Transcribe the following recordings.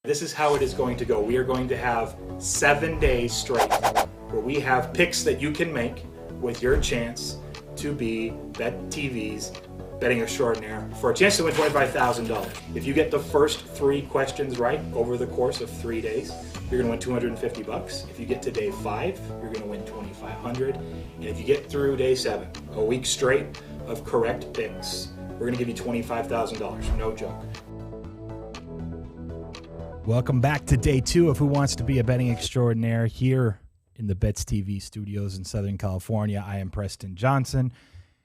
This is how it is going to go. We are going to have 7 days straight where we have picks that you can make with your chance to be BetTV's Betting Extraordinaire for a chance to win $25,000. If you get the first 3 questions right over the course of 3 days, you're going to win $250. If you get to day 5, you're going to win $2,500. And if you get through day 7, a week straight of correct picks, we're going to give you $25,000. No joke. Welcome back to day 2 of Who Wants to Be a Betting Extraordinaire here in the Bets TV studios in Southern California. I am Preston Johnson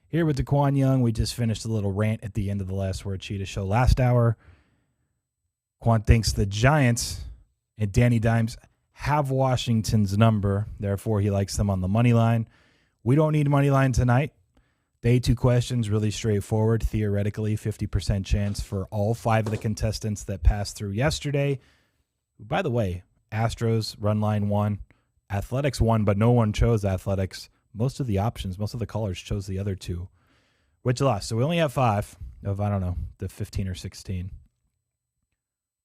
here with DeQuan Young. We just finished a little rant at the end of the Last Word Cheetah show last hour. Quan thinks the Giants and Danny Dimes have Washington's number. Therefore, he likes them on the money line. We don't need money line tonight. Day 2 questions, really straightforward. Theoretically, 50% chance for all 5 of the contestants that passed through yesterday. By the way, Astros, run line 1, Athletics 1, but no one chose Athletics. Most of the options, most of the callers chose the other 2, which lost. So we only have 5 of, I don't know, the 15 or 16.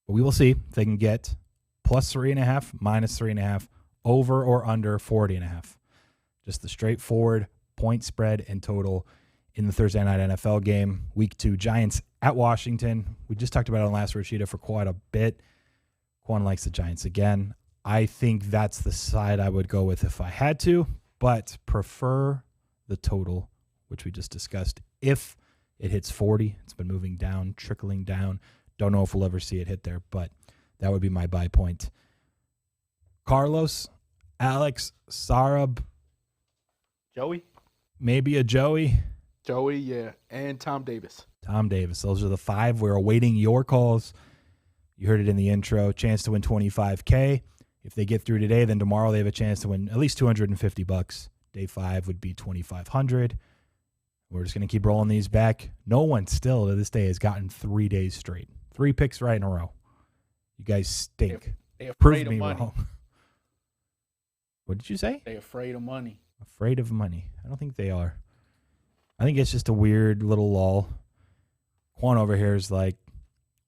But we will see if they can get plus 3.5, minus 3.5, over or under 40.5. Just the straightforward point spread and total in the Thursday night NFL game. Week 2, Giants at Washington. We just talked about it on Last Word Cheetah for quite a bit. Quan likes the Giants again. I think that's the side I would go with if I had to, but prefer the total, which we just discussed. If it hits 40, it's been moving down, trickling down. Don't know if we'll ever see it hit there, but that would be my buy point. Carlos, Alex, Sarab, Joey? maybe a Joey. Joey, yeah, and Tom Davis. Tom Davis. Those are the 5. We're awaiting your calls. You heard it in the intro. Chance to win $25K. If they get through today, then tomorrow they have a chance to win at least $250. Day 5 would be $2,500. We're just going to keep rolling these back. No one still to this day has gotten 3 days straight. 3 picks right in a row. You guys stink. They're Prove afraid me of money. wrong. What did you say? They're afraid of money. Afraid of money. I don't think they are. I think it's just a weird little lull. Quan over here is like,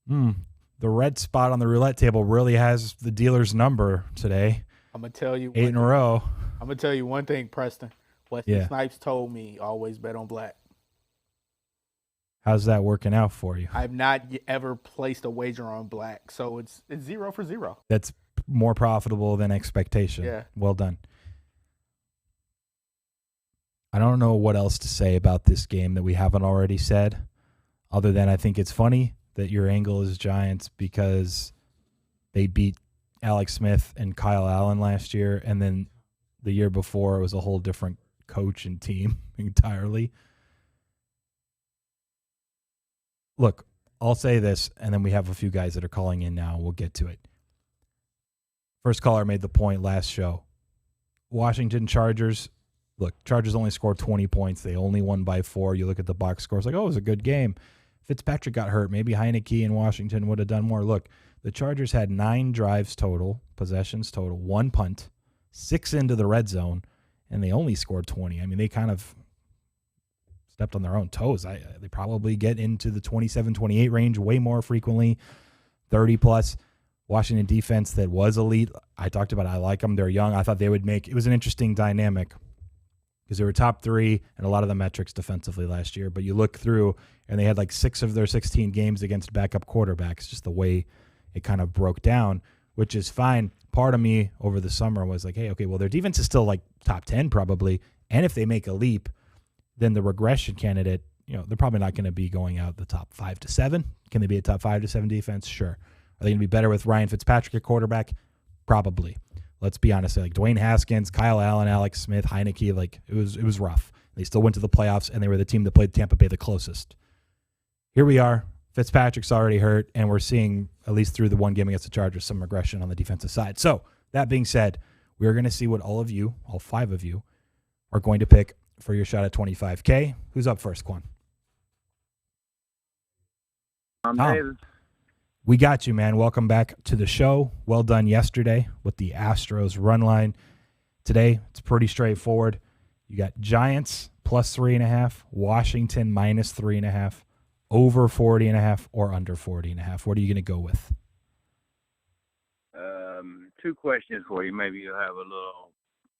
the red spot on the roulette table really has the dealer's number today. I'm going to tell you 8 in a row. I'm going to tell you one thing, Preston. Wesley Snipes told me always bet on black. How's that working out for you? I've not ever placed a wager on black, so it's 0 for 0. That's more profitable than expectation. Yeah. Well done. I don't know what else to say about this game that we haven't already said, other than I think it's funny that your angle is Giants because they beat Alex Smith and Kyle Allen last year, and then the year before it was a whole different coach and team entirely. Look, I'll say this, and then we have a few guys that are calling in now. We'll get to it. First caller made the point last show. Washington Chargers. Look, Chargers only scored 20 points. They only won by 4. You look at the box scores, like, oh, it was a good game. Fitzpatrick got hurt. Maybe Heineke and Washington would have done more. Look, the Chargers had 9 drives total, possessions total, 1 punt, 6 into the red zone, and they only scored 20. I mean, they kind of stepped on their own toes. They probably get into the 27-28 range way more frequently, 30-plus. Washington defense that was elite. I talked about it. I like them. They're young. I thought they would make – it was an interesting dynamic because they were top 3 in a lot of the metrics defensively last year. But you look through, and they had like 6 of their 16 games against backup quarterbacks, just the way it kind of broke down, which is fine. Part of me over the summer was like, hey, okay, well, their defense is still like top 10 probably. And if they make a leap, then the regression candidate, they're probably not going to be going out the top 5 to 7. Can they be a top 5 to 7 defense? Sure. Are they going to be better with Ryan Fitzpatrick at quarterback? Probably. Let's be honest. Like Dwayne Haskins, Kyle Allen, Alex Smith, Heineke, like it was rough. They still went to the playoffs, and they were the team that played Tampa Bay the closest. Here we are. Fitzpatrick's already hurt, and we're seeing, at least through the one game against the Chargers, some regression on the defensive side. So, that being said, we're going to see what all 5 of you, are going to pick for your shot at $25K. Who's up first, Quan? Tom Tom. Davis. We got you, man. Welcome back to the show. Well done yesterday with the Astros run line. Today, it's pretty straightforward. You got Giants plus 3.5, Washington minus 3.5, over 40.5, or under 40.5. What are you going to go with? two questions for you. Maybe you'll have a little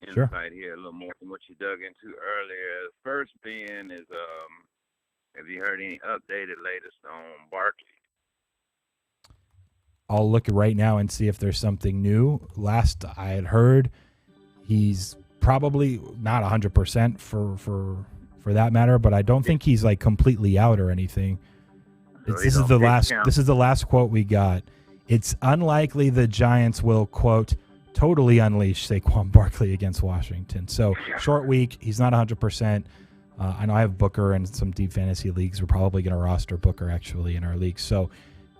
insight here, a little more from what you dug into earlier. First being is, have you heard any updated latest on Barkley? I'll look right now and see if there's something new. Last I had heard, he's probably not 100% for that matter, but I don't think he's like completely out or anything. So This is the last quote we got. It's unlikely the Giants will, quote, totally unleash Saquon Barkley against Washington. So short week, he's not 100%. I know I have Booker in some deep fantasy leagues. We're probably going to roster Booker actually in our league. So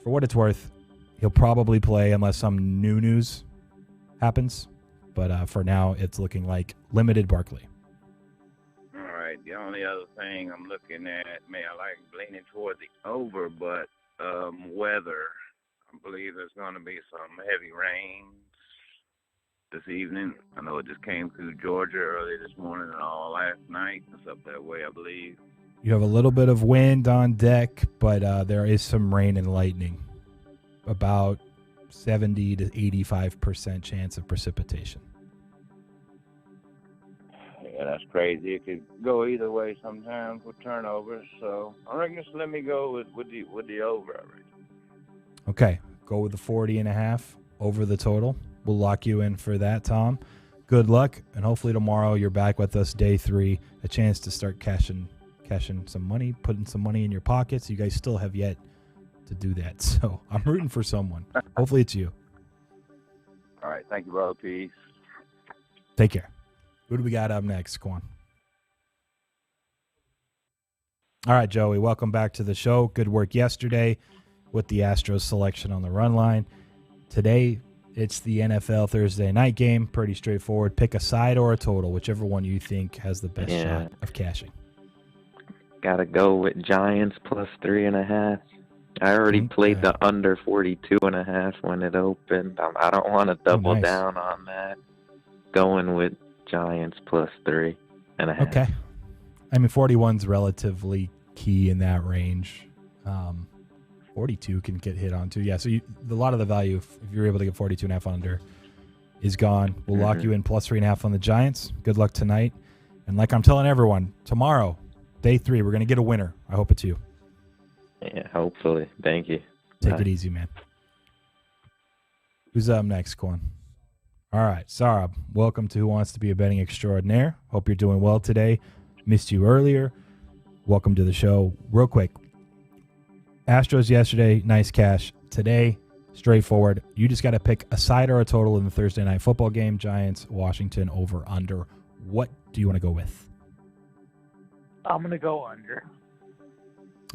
for what it's worth, he'll probably play unless some new news happens. But for now, it's looking like limited Barkley. All right. The only other thing I'm looking at, I like leaning toward the over, but weather. I believe there's going to be some heavy rain this evening. I know it just came through Georgia early this morning and all last night. It's up that way, I believe. You have a little bit of wind on deck, but there is some rain and lightning. About 70 to 85% chance of precipitation. Yeah, that's crazy. It could go either way sometimes with turnovers. So I reckon just let me go with the over. I reckon. Okay, go with the 40.5 over the total. We'll lock you in for that, Tom. Good luck, and hopefully tomorrow you're back with us day 3. A chance to start cashing some money, putting some money in your pockets. You guys still have yet to do that, so I'm rooting for someone. Hopefully it's you. All right, thank you, bro. Peace. Take care. Who do we got up next, Quan? All right, Joey, welcome back to the show. Good work yesterday with the Astros selection on the run line. Today, it's the NFL Thursday night game. Pretty straightforward. Pick a side or a total, whichever one you think has the best shot of cashing. Got to go with Giants plus 3.5. I already played the under 42.5 when it opened. I don't want to double down on that. Going with Giants plus 3.5. Okay. I mean, 41's relatively key in that range. 42 can get hit on too. Yeah, so a lot of the value, if you're able to get 42.5 under, is gone. We'll lock you in plus 3.5 on the Giants. Good luck tonight. And like I'm telling everyone, tomorrow, day 3, we're going to get a winner. I hope it's you. Yeah, hopefully. Thank you. Take it easy, man. Who's up next, Quan? All right, Sarab, welcome to Who Wants to Be a Betting Extraordinaire. Hope you're doing well today. Missed you earlier. Welcome to the show. Real quick, Astros yesterday, nice cash. Today, straightforward. You just got to pick a side or a total in the Thursday night football game. Giants, Washington, over, under. What do you want to go with? I'm going to go under.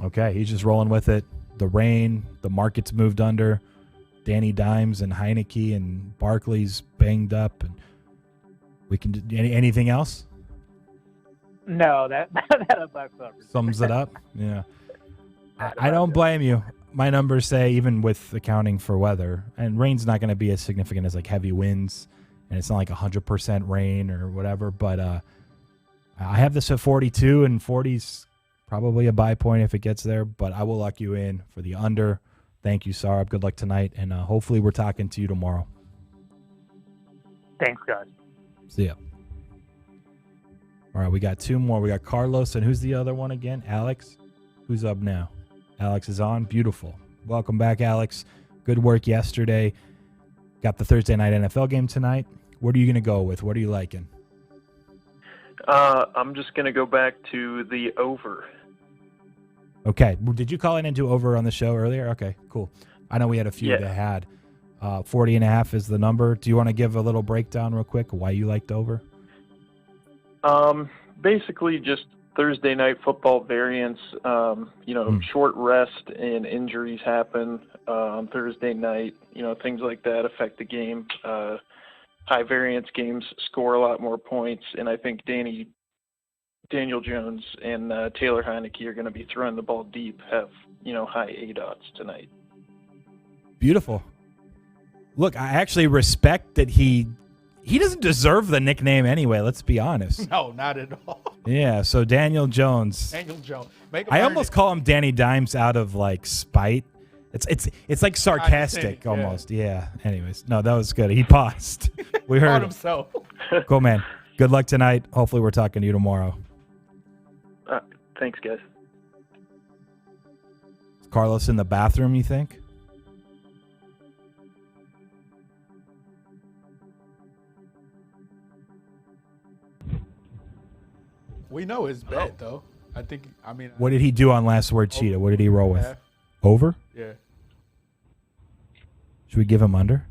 Okay, he's just rolling with it. The rain, the market's moved under. Danny Dimes and Heineke and Barkley's banged up. And we can do anything else? No, that about covers. Sums it up? Yeah. I don't blame you. My numbers say, even with accounting for weather, and rain's not going to be as significant as like heavy winds, and it's not like 100% rain or whatever, but I have this at 42, and 40's probably a buy point if it gets there, but I will lock you in for the under. Thank you, Sarab. Good luck tonight, and hopefully we're talking to you tomorrow. Thanks, guys. See ya. All right, we got 2 more. We got Carlos, and who's the other one again? Alex? Who's up now? Alex is on. Beautiful. Welcome back, Alex. Good work yesterday. Got the Thursday night NFL game tonight. What are you going to go with? What are you liking? I'm just going to go back to the over. Okay. Did you call in into over on the show earlier? Okay, cool. I know we had a few that had 40.5 is the number. Do you want to give a little breakdown real quick why you liked over? Basically just Thursday night football variance. Short rest and injuries happen on Thursday night. Things like that affect the game. High variance games score a lot more points, and I think Daniel Jones and Taylor Heineke are going to be throwing the ball deep, have high ADOTs tonight. Beautiful. Look, I actually respect that he doesn't deserve the nickname anyway, let's be honest. No, not at all. Yeah, so Daniel Jones. Daniel Jones. I almost call him Danny Dimes out of like spite, It's like sarcastic almost. Yeah. Anyways, no, that was good. He paused. We heard himself. Cool, man. Good luck tonight. Hopefully, we're talking to you tomorrow. Thanks, guys. Is Carlos in the bathroom, you think? We know his bet, though. What did he do on Last Word Cheetah? What did he roll with? Over? Yeah. Should we give him under?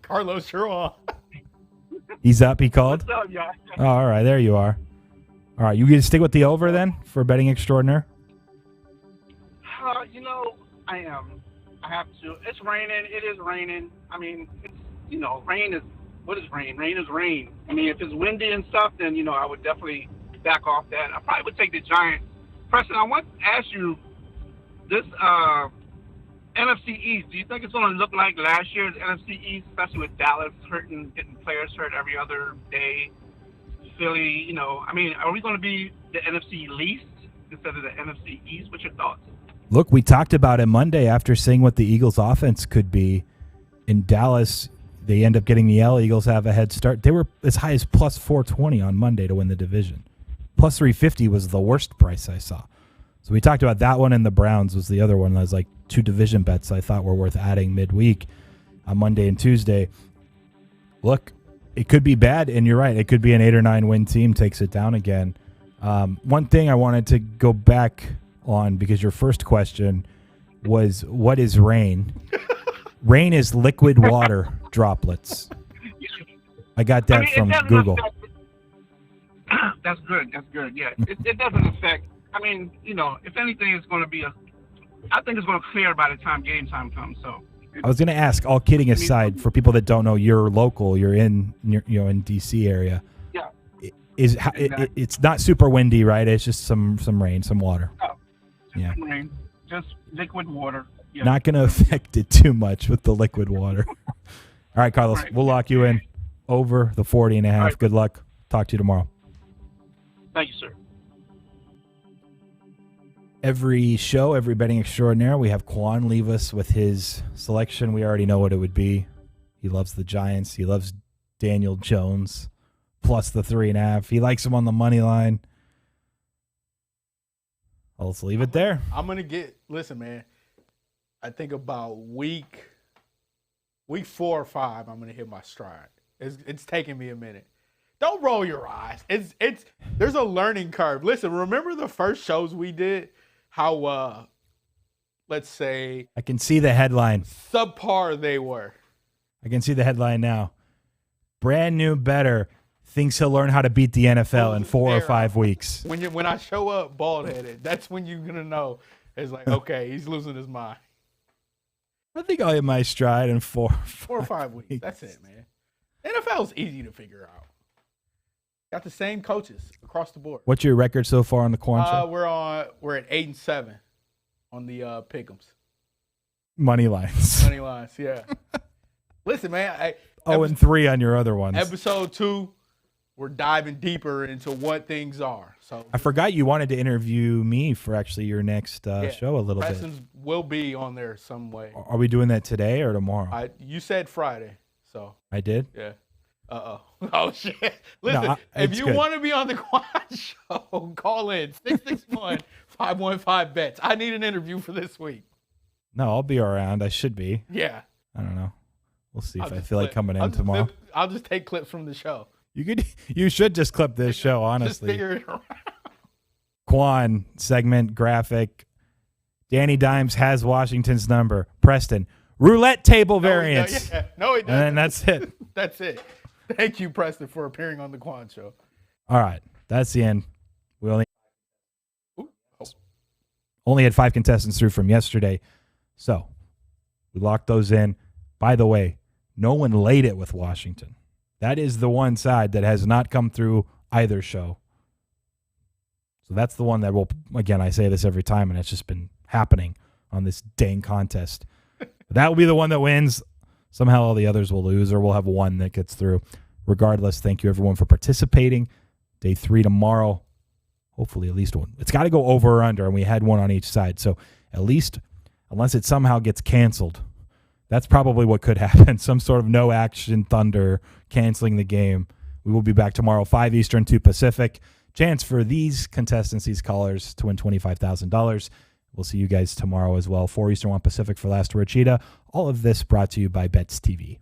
Carlos, you're on. He's up, he called? What's up, y'all? Oh, all right, there you are. All right, you going to stick with the over then for betting extraordinaire? I am. I have to. It's raining. It is raining. I mean, rain is, what is rain? Rain is rain. I mean, if it's windy and stuff, then, I would definitely back off that. I probably would take the Giants. Preston, I want to ask you, this NFC East, do you think it's going to look like last year's NFC East, especially with Dallas getting players hurt every other day? Philly, are we going to be the NFC least instead of the NFC East? What's your thoughts? Look, we talked about it Monday after seeing what the Eagles' offense could be. In Dallas, they end up getting the L. Eagles have a head start. They were as high as plus 420 on Monday to win the division. Plus 350 was the worst price I saw. So we talked about that one, and the Browns was the other one. That was like 2 division bets I thought were worth adding midweek on Monday and Tuesday. Look, it could be bad, and you're right. It could be an 8 or 9 win team takes it down again. One thing I wanted to go back on, because your first question was, what is rain? Rain is liquid water droplets. I got that from Google. That's good. Yeah, it doesn't affect. If anything, it's going to be I think it's going to clear by the time game time comes. So I was going to ask, all kidding aside, for people that don't know, you're local. You're in DC area. Yeah. It's not super windy, right? It's just some rain, some water. Oh, yeah. Rain, just liquid water. Yeah. Not going to affect it too much with the liquid water. All right, Carlos, we'll lock you in over the 40.5. Right. Good luck. Talk to you tomorrow. Thank you, sir. Every show, every betting extraordinaire, we have Quan leave us with his selection. We already know what it would be. He loves the Giants. He loves Daniel Jones plus the 3.5. He likes him on the money line. Let's leave it there. Listen, man. I think about week 4 or 5, I'm gonna hit my stride. It's taking me a minute. Don't roll your eyes. There's a learning curve. Listen, remember the first shows we did? How let's say I can see the headline. Subpar they were. I can see the headline now. Brand new better thinks he'll learn how to beat the NFL in 4 or 5 weeks. When I show up bald headed, that's when you're gonna know. It's like, okay, he's losing his mind. I think I'll hit my stride in 4 or 5 weeks. That's it, man. NFL's easy to figure out. Got the same coaches across the board. What's your record so far on the Quan show? We're at 8-7 on the pick'ems. Money lines. Money lines, yeah. Listen, man. 0-3 on your other ones. Episode 2, we're diving deeper into what things are. So I forgot you wanted to interview me for actually your next show a little Preston's bit. Will be on there some way. Are we doing that today or tomorrow? You said Friday, so. I did? Yeah. Uh-oh. Oh, shit. Listen, if you want to be on the Quan show, call in 661-515-BETS. I need an interview for this week. No, I'll be around. I should be. Yeah. I don't know. We'll see if I feel like coming in tomorrow. I'll just take clips from the show. You should just clip this show, honestly. Just figure it around. Quan, segment, graphic. Danny Dimes has Washington's number. Preston, roulette table variance. No, he doesn't. And then that's it. That's it. Thank you, Preston, for appearing on the Quan show. All right. That's the end. We only had 5 contestants through from yesterday. So we locked those in. By the way, no one laid it with Washington. That is the one side that has not come through either show. So that's the one that will, again, I say this every time, and it's just been happening on this dang contest. That will be the one that wins. Somehow all the others will lose, or we'll have one that gets through. Regardless, thank you, everyone, for participating. Day 3 tomorrow. Hopefully at least one. It's got to go over or under, and we had one on each side. So at least unless it somehow gets canceled. That's probably what could happen. Some sort of no action thunder canceling the game. We will be back tomorrow, 5 Eastern, 2 Pacific. Chance for these contestants, these callers, to win $25,000. We'll see you guys tomorrow as well, 4 Eastern, 1 Pacific for Last Word Cheetah. All of this brought to you by Bets TV.